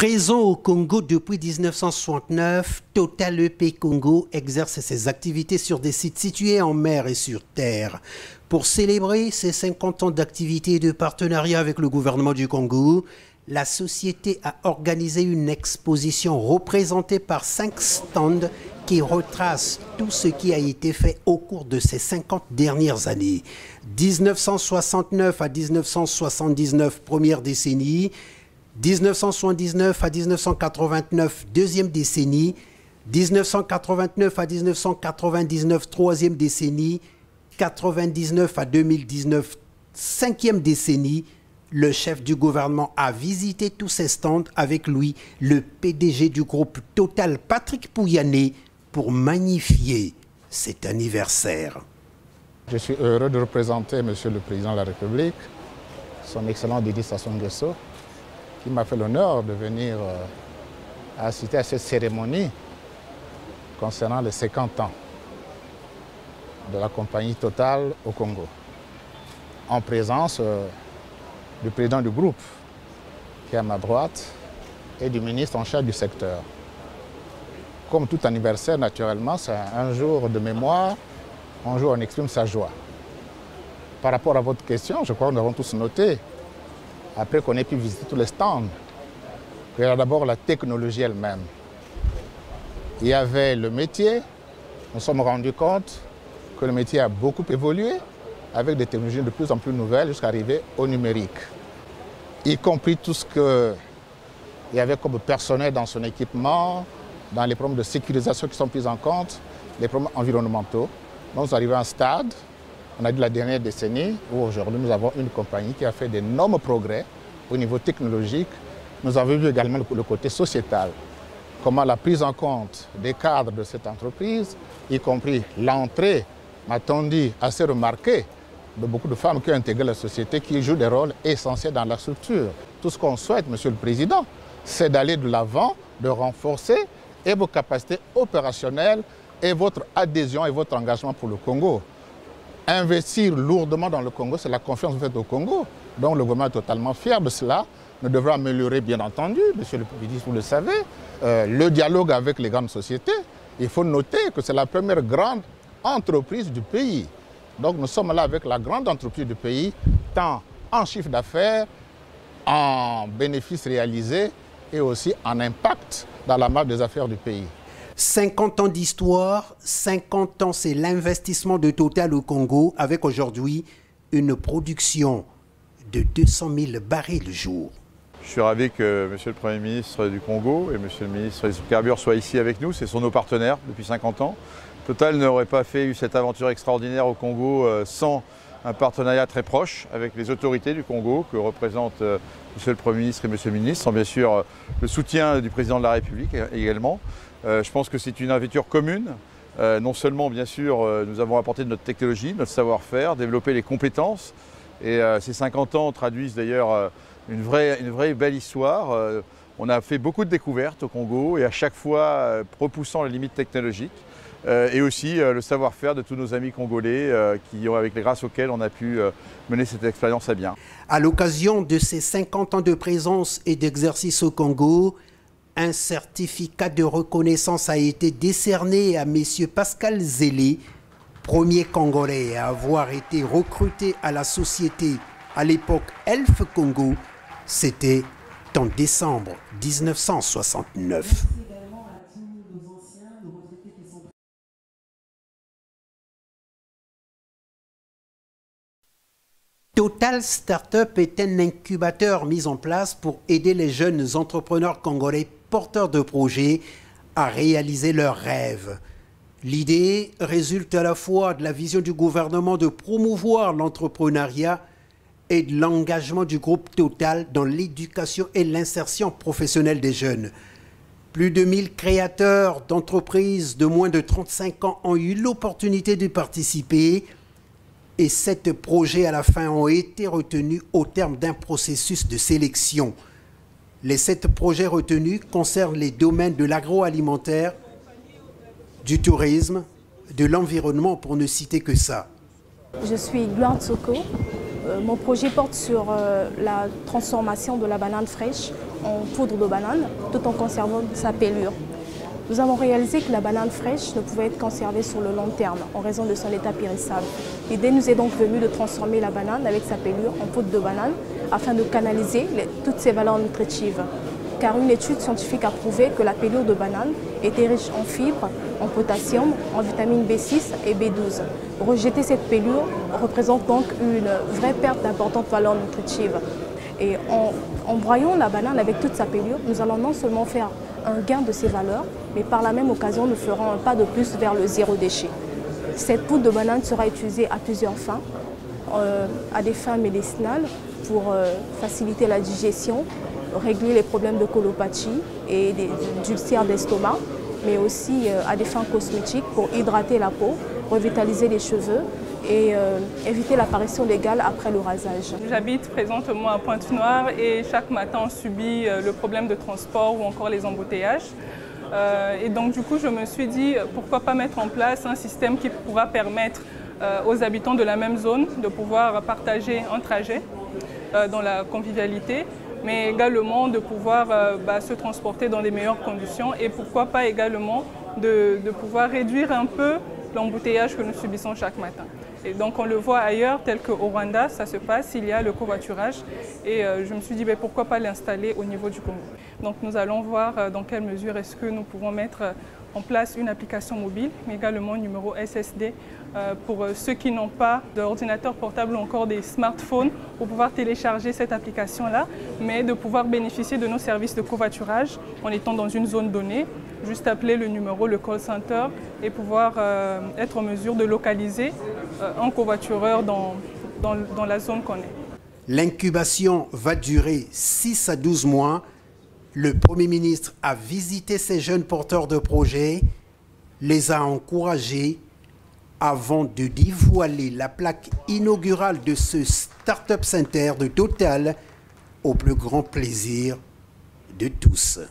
Présent au Congo depuis 1969, Total EP Congo exerce ses activités sur des sites situés en mer et sur terre. Pour célébrer ses 50 ans d'activité et de partenariat avec le gouvernement du Congo, la société a organisé une exposition représentée par 5 stands qui retracent tout ce qui a été fait au cours de ces 50 dernières années. 1969 à 1979, première décennie. 1979 à 1989, deuxième décennie, 1989 à 1999, troisième décennie, 1999 à 2019, cinquième décennie. Le chef du gouvernement a visité tous ces stands avec lui, le PDG du groupe Total, Patrick Pouyanné, pour magnifier cet anniversaire. Je suis heureux de représenter Monsieur le Président de la République, son excellent Dédé Sassou Nguesso, qui m'a fait l'honneur de venir assister à cette cérémonie concernant les 50 ans de la compagnie Total au Congo, en présence du président du groupe, qui est à ma droite, et du ministre en charge du secteur. Comme tout anniversaire, naturellement, c'est un jour de mémoire, un jour où on exprime sa joie. Par rapport à votre question, je crois que nous avons tous noté, après qu'on ait pu visiter tous les stands, il y a d'abord la technologie elle-même. Il y avait le métier. Nous nous sommes rendus compte que le métier a beaucoup évolué avec des technologies de plus en plus nouvelles jusqu'à arriver au numérique. Y compris tout ce qu'il y avait comme personnel dans son équipement, dans les problèmes de sécurisation qui sont pris en compte, les problèmes environnementaux. Donc nous arrivons à un stade, on a dit la dernière décennie, où aujourd'hui nous avons une compagnie qui a fait d'énormes progrès au niveau technologique. Nous avons vu également le côté sociétal, comment la prise en compte des cadres de cette entreprise, y compris l'entrée, m'a-t-on dit, assez remarquée de beaucoup de femmes qui ont intégré la société, qui jouent des rôles essentiels dans la structure. Tout ce qu'on souhaite, Monsieur le Président, c'est d'aller de l'avant, de renforcer et vos capacités opérationnelles et votre adhésion et votre engagement pour le Congo. Investir lourdement dans le Congo, c'est la confiance que vous faites au Congo. Donc le gouvernement est totalement fier de cela. Nous devrons améliorer, bien entendu, Monsieur le ministre, vous le savez, le dialogue avec les grandes sociétés. Il faut noter que c'est la première grande entreprise du pays. Donc nous sommes là avec la grande entreprise du pays, tant en chiffre d'affaires, en bénéfices réalisés et aussi en impact dans la marge des affaires du pays. 50 ans d'histoire, 50 ans, c'est l'investissement de Total au Congo avec aujourd'hui une production de 200 000 barils le jour. Je suis ravi que Monsieur le Premier ministre du Congo et Monsieur le ministre des Hydrocarbures soient ici avec nous. Ce sont nos partenaires depuis 50 ans. Total n'aurait pas fait cette aventure extraordinaire au Congo sans un partenariat très proche avec les autorités du Congo que représentent Monsieur le Premier ministre et Monsieur le ministre, sans bien sûr le soutien du Président de la République également. Je pense que c'est une aventure commune. Non seulement, bien sûr, nous avons apporté de notre technologie, notre savoir-faire, développé les compétences. Et ces 50 ans traduisent d'ailleurs une vraie belle histoire. On a fait beaucoup de découvertes au Congo et à chaque fois repoussant les limites technologiques. Et aussi le savoir-faire de tous nos amis congolais grâce auxquels on a pu mener cette expérience à bien. À l'occasion de ces 50 ans de présence et d'exercice au Congo, un certificat de reconnaissance a été décerné à M. Pascal Zélé, premier Congolais à avoir été recruté à la société à l'époque Elf Congo. C'était en décembre 1969. Total Startup est un incubateur mis en place pour aider les jeunes entrepreneurs congolais porteurs de projets à réaliser leurs rêves. L'idée résulte à la fois de la vision du gouvernement de promouvoir l'entrepreneuriat et de l'engagement du groupe Total dans l'éducation et l'insertion professionnelle des jeunes. Plus de 1000 créateurs d'entreprises de moins de 35 ans ont eu l'opportunité de participer et 7 projets à la fin ont été retenus au terme d'un processus de sélection. Les 7 projets retenus concernent les domaines de l'agroalimentaire, du tourisme, de l'environnement, pour ne citer que ça. Je suis Gloire Tsoko, Mon projet porte sur la transformation de la banane fraîche en poudre de banane, tout en conservant sa pelure. Nous avons réalisé que la banane fraîche ne pouvait être conservée sur le long terme en raison de son état périssable. L'idée nous est donc venue de transformer la banane avec sa pelure en poudre de banane afin de canaliser toutes ses valeurs nutritives. Car une étude scientifique a prouvé que la pelure de banane était riche en fibres, en potassium, en vitamine B6 et B12. Rejeter cette pelure représente donc une vraie perte d'importantes valeurs nutritives. Et en broyant la banane avec toute sa pelure, nous allons non seulement faire un gain de ses valeurs, mais par la même occasion, nous ferons un pas de plus vers le zéro déchet. Cette poudre de banane sera utilisée à plusieurs fins, à des fins médicinales pour faciliter la digestion, régler les problèmes de colopathie et d'ulcères d'estomac, mais aussi à des fins cosmétiques pour hydrater la peau, revitaliser les cheveux et éviter l'apparition des gales après le rasage. J'habite présentement à Pointe-Noire et chaque matin on subit le problème de transport ou encore les embouteillages. Et donc du coup je me suis dit pourquoi pas mettre en place un système qui pourra permettre aux habitants de la même zone de pouvoir partager un trajet dans la convivialité, mais également de pouvoir se transporter dans des meilleures conditions et pourquoi pas également de pouvoir réduire un peu l'embouteillage que nous subissons chaque matin. Et donc on le voit ailleurs, tel qu'au Rwanda, ça se passe, il y a le covoiturage et je me suis dit pourquoi pas l'installer au niveau du Congo. Donc nous allons voir dans quelle mesure est-ce que nous pouvons mettre en place une application mobile, mais également un numéro SSD pour ceux qui n'ont pas d'ordinateur portable ou encore des smartphones pour pouvoir télécharger cette application-là, mais de pouvoir bénéficier de nos services de covoiturage en étant dans une zone donnée, juste appeler le numéro, le call center et pouvoir être en mesure de localiser un covoitureur dans la zone qu'on est. L'incubation va durer 6 à 12 mois. Le Premier ministre a visité ces jeunes porteurs de projets, les a encouragés avant de dévoiler la plaque inaugurale de ce Startup Center de Total au plus grand plaisir de tous.